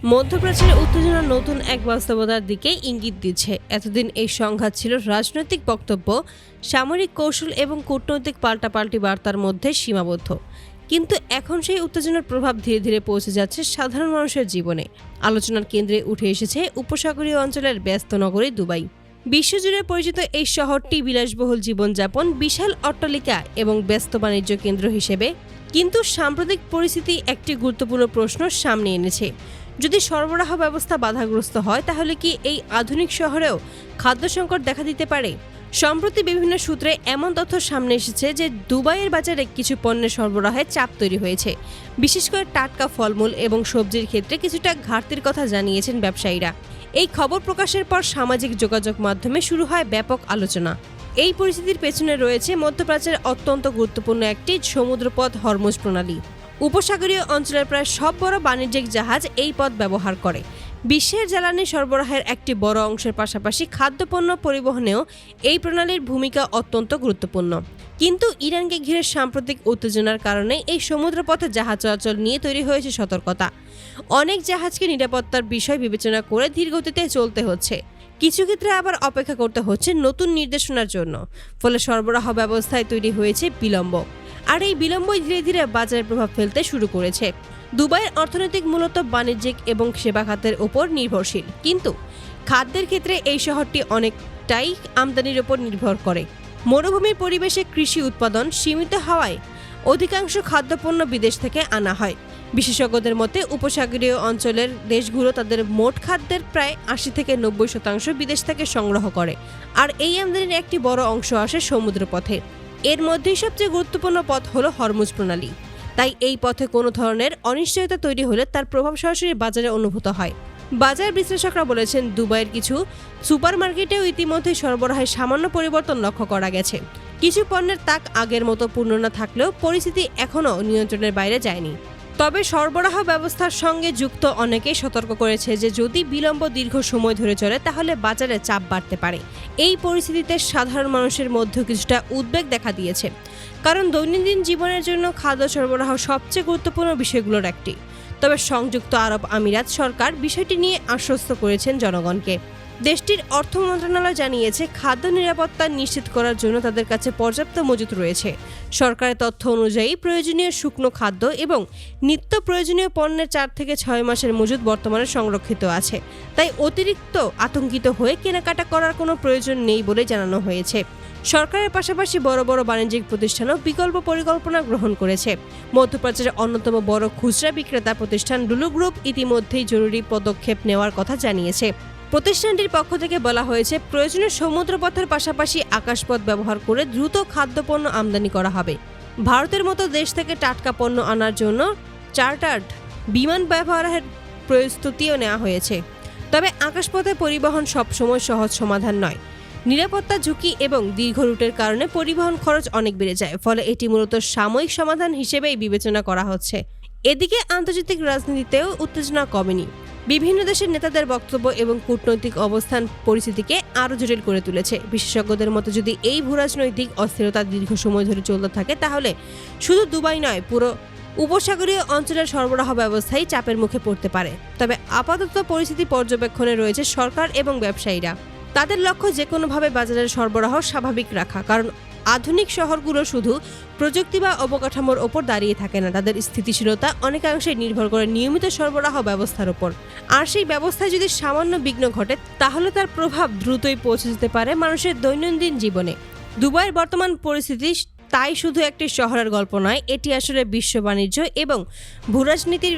মধ্যপ্রাচ্যের উত্তেজনা নতুন এক বাস্তবতার দিকে ইঙ্গিত দিচ্ছে। এতদিন এই সংঘাত ছিল রাজনৈতিক বক্তব্য, সামরিক কৌশল এবং কূটনৈতিক পাল্টাপাল্টি বার্তার মধ্যে সীমাবদ্ধ। কিন্তু এখন সেই উত্তেজনার প্রভাব ধীরে ধীরে পৌঁছে যাচ্ছে সাধারণ মানুষের জীবনে। আলোচনার কেন্দ্রে উঠে এসেছে উপসাগরীয় অঞ্চলের ব্যস্ত নগরী দুবাই। বিশ্বজুড়ে পরিচিত এই শহরটি বিলাসবহুল জীবনযাপন, বিশাল অট্টালিকা এবং ব্যস্ত বাণিজ্য কেন্দ্র হিসেবে, কিন্তু সাম্প্রতিক পরিস্থিতি একটি গুরুত্বপূর্ণ প্রশ্ন সামনে এনেছে। যদি সরবরাহ ব্যবস্থা বাধাগ্রস্ত হয়, তাহলে কি এই আধুনিক শহরেও খাদ্য সংকট দেখা দিতে পারে? সম্প্রতি বিভিন্ন সূত্রে এমন তথ্য সামনে এসেছে যে দুবাইয়ের বাজারে কিছু পণ্যের সরবরাহে চাপ তৈরি হয়েছে। বিশেষ করে টাটকা ফলমূল এবং সবজির ক্ষেত্রে কিছুটা ঘাটতির কথা জানিয়েছেন ব্যবসায়ীরা। এই খবর প্রকাশের পর সামাজিক যোগাযোগ মাধ্যমে শুরু হয় ব্যাপক আলোচনা। এই পরিস্থিতির পেছনে রয়েছে মধ্যপ্রাচ্যের অত্যন্ত গুরুত্বপূর্ণ একটি সমুদ্রপথ হরমুজ প্রণালী। উপসাগরীয় অঞ্চলের প্রায় সব বড় বাণিজ্যিক জাহাজ এই পথ ব্যবহার করে। বিশ্বের জ্বালানি সরবরাহের একটি বড় অংশের পাশাপাশি খাদ্যপণ্য পরিবহনেও এই প্রণালীর ভূমিকা অত্যন্ত গুরুত্বপূর্ণ। কিন্তু ইরানকে ঘিরে সাম্প্রতিক উত্তেজনার কারণে এই সমুদ্রপথে জাহাজ চলাচল নিয়ে তৈরি হয়েছে সতর্কতা। অনেক জাহাজকে নিরাপত্তার বিষয় বিবেচনা করে ধীরগতিতে চলতে হচ্ছে। কিছু ক্ষেত্রে আবার অপেক্ষা করতে হচ্ছে নতুন নির্দেশনার জন্য। ফলে সরবরাহ ব্যবস্থায় তৈরি হয়েছে বিলম্ব। আর এই বিলম্বই ধীরে ধীরে বাজারে প্রভাব ফেলতে শুরু করেছে। দুবাইয়ের অর্থনৈতিক মূলত বাণিজ্যিক এবং সেবা খাতের ওপর নির্ভরশীল, কিন্তু খাদ্যের ক্ষেত্রে এই শহরটি অনেকটাই আমদানির ওপর নির্ভর করে। মরুভূমির পরিবেশে কৃষি উৎপাদন সীমিত হওয়ায় অধিকাংশ খাদ্যপণ্য বিদেশ থেকে আনা হয়। বিশেষজ্ঞদের মতে উপসাগরীয় অঞ্চলের দেশগুলো তাদের মোট খাদ্যের প্রায় ৮০ থেকে ৯০% বিদেশ থেকে সংগ্রহ করে, আর এই আমদানির একটি বড় অংশ আসে সমুদ্রপথে। এর মধ্যেই সবচেয়ে গুরুত্বপূর্ণ পথ হলো হরমুজ প্রণালী। তাই এই পথে কোনো ধরনের অনিশ্চয়তা তৈরি হলে তার প্রভাব সরাসরি বাজারে অনুভূত হয়। বাজার বিশ্লেষকরা বলেছেন, দুবাইয়ের কিছু সুপারমার্কেটেও ইতিমধ্যে সরবরাহে সামান্য পরিবর্তন লক্ষ্য করা গেছে। কিছু পণ্যের তাক আগের মতো পূর্ণ না থাকলেও পরিস্থিতি এখনও নিয়ন্ত্রণের বাইরে যায়নি। তবে সরবরাহ ব্যবস্থার সঙ্গে যুক্ত অনেকেই সতর্ক করেছে যে যদি বিলম্ব দীর্ঘ সময় ধরে চলে, তাহলে বাজারে চাপ বাড়তে পারে। এই পরিস্থিতিতে সাধারণ মানুষের মধ্যে কিছুটা উদ্বেগ দেখা দিয়েছে, কারণ দৈনন্দিন জীবনের জন্য খাদ্য সরবরাহ সবচেয়ে গুরুত্বপূর্ণ বিষয়গুলোর একটি। তবে সংযুক্ত আরব আমিরাত সরকার বিষয়টি নিয়ে আশ্বস্ত করেছেন জনগণকে। দেশটির অর্থ মন্ত্রণালয় জানিয়েছে, খাদ্য নিরাপত্তা নিশ্চিত করার জন্য তাদের কাছে পর্যাপ্ত মজুত রয়েছে। সরকারের তথ্য অনুযায়ী প্রয়োজনীয় শুকনো খাদ্য এবং নিত্য প্রয়োজনীয় পণ্যের 4 থেকে 6 মাসের মজুত বর্তমানে সংরক্ষিত আছে। তাই অতিরিক্ত আতঙ্কিত হয়ে কেনাকাটা করার কোনো প্রয়োজন নেই বলে জানানো হয়েছে। সরকারের পাশাপাশি বড় বড় বাণিজ্যিক প্রতিষ্ঠানও বিকল্প পরিকল্পনা গ্রহণ করেছে। মধ্যপ্রাচ্যের অন্যতম বড় খুচরা বিক্রেতা প্রতিষ্ঠান লুলু গ্রুপ ইতিমধ্যেই জরুরি পদক্ষেপ নেওয়ার কথা জানিয়েছে। প্রতিষ্ঠানটির পক্ষ থেকে বলা হয়েছে, প্রয়োজনীয় সমুদ্রপথের পাশাপাশি আকাশপথ ব্যবহার করে দ্রুত খাদ্যপণ্য আমদানি করা হবে। ভারতের মতো দেশ থেকে টাটকা পণ্য আনার জন্য চার্টার্ড বিমান ব্যবহারের প্রস্তুতিও নেওয়া হয়েছে। তবে আকাশপথে পরিবহন সবসময় সহজ সমাধান নয়। নিরাপত্তা ঝুঁকি এবং দীর্ঘ রুটের কারণে পরিবহন খরচ অনেক বেড়ে যায়। ফলে এটি মূলত সাময়িক সমাধান হিসেবেই বিবেচনা করা হচ্ছে। এদিকে আন্তর্জাতিক রাজনীতিতেও উত্তেজনা কমেনি। বিভিন্ন দেশের নেতাদের বক্তব্য এবং কূটনৈতিক অবস্থান পরিস্থিতিকে আরও জটিল করে তুলেছে। বিশেষজ্ঞদের মতে, যদি এই ভূরাজনৈতিক অস্থিরতা দীর্ঘ সময় ধরে চলতে থাকে, তাহলে শুধু দুবাই নয়, পুরো উপসাগরীয় অঞ্চলের সরবরাহ ব্যবস্থাই চাপের মুখে পড়তে পারে। তবে আপাতত পরিস্থিতি পর্যবেক্ষণে রয়েছে সরকার এবং ব্যবসায়ীরা। তাদের লক্ষ্য যে কোনোভাবে বাজারের সরবরাহ স্বাভাবিক রাখা, কারণ আধুনিক শহরগুলো শুধু প্রযুক্তি বা অবকাঠামোর ওপর দাঁড়িয়ে থাকে না, তাদের স্থিতিশীলতা অনেকাংশে নির্ভর করে নিয়মিত সরবরাহ ব্যবস্থার ওপর। আর সেই ব্যবস্থায় যদি সামান্য বিঘ্ন ঘটে, তাহলে তার প্রভাব দ্রুতই পৌঁছে যেতে পারে মানুষের দৈনন্দিন জীবনে। দুবাইয়ের বর্তমান পরিস্থিতি তাই শুধু একটি শহরের গল্প নয়, এটি আসলে বিশ্ব বাণিজ্য এবং ভূরাজনীতির